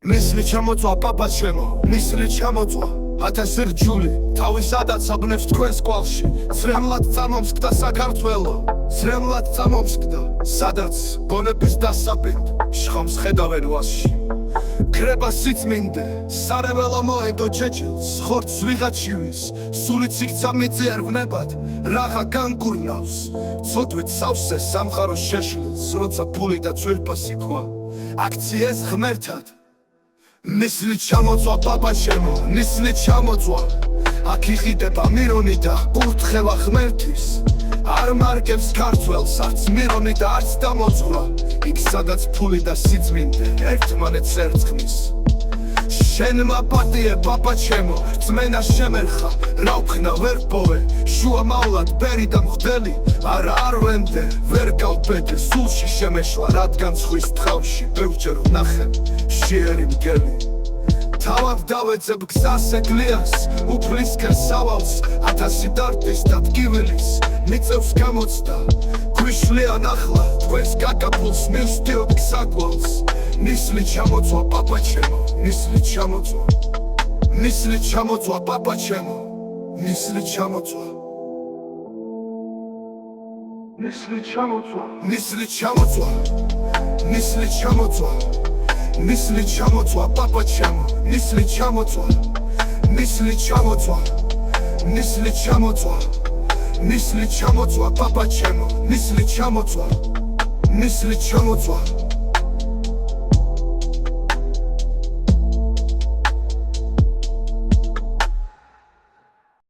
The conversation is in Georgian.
Misli ჩამოწვა papa ჩემო, misli ჩამოწვა ათასერჯული თავისადაც აბნევს თქვენს კვალში ძრემლად წამომსკდა საქართველო ძრემლად წამომსკდა სადაც ბონების დასაბინდ შხომს ხედავენ ვასში კრება სიწმინდე სარეველო მოედო ჯეჯილს ხორცს ვიღაჩივის სულით სიქცა მიწიერვნებად რაღა განგურნავს ცოდვით სავსე სამყაროს შეშლილს როცა ფული და ძვირფასი ქვა აქციეს ღმერთად Misli ჩამოწვა papa ჩემო, misli ჩამოწვა აქ იხიდება მირონი და კურთხევა ღმერთის არ მარკებს ქართველს არც მირონი და არც დამოწვა იქ სადაც ფული და სიწმინდე ერთმანეთს ერწყმის შენმა პატიე papa ჩემო რწმენა შემერხა რა ვქნა ვერ პოვე შუა მავლად ბერი და მღვდელი არა არ ვენდე ვერ გავბედე სულში შემეშლა რადგან ზღვის თხავში ბევრჯერ ვნახე შიერი მგელი თავად დავეცებ გზას ეგლიას უფლისკენ სავალს ათასი დარდის და ტკივილის მიწევს გამოცდა გვიშლიან ახლა თქვენს გაკაფულს მივსდიოთ გსაკვალს misli ჩამოწვა papa ჩემო misli ჩამოწვა misli ჩამოწვა papa ჩემო misli ჩამოწვა misli ჩამოწვა misli ჩამოწვა misli ჩამოწვა misli ჩამოწვა papa ჩემო misli ჩამოწვა misli ჩამოწვა misli ჩამოწვა misli ჩამოწვა papa ჩემო misli ჩამოწვა misli ჩამოწვა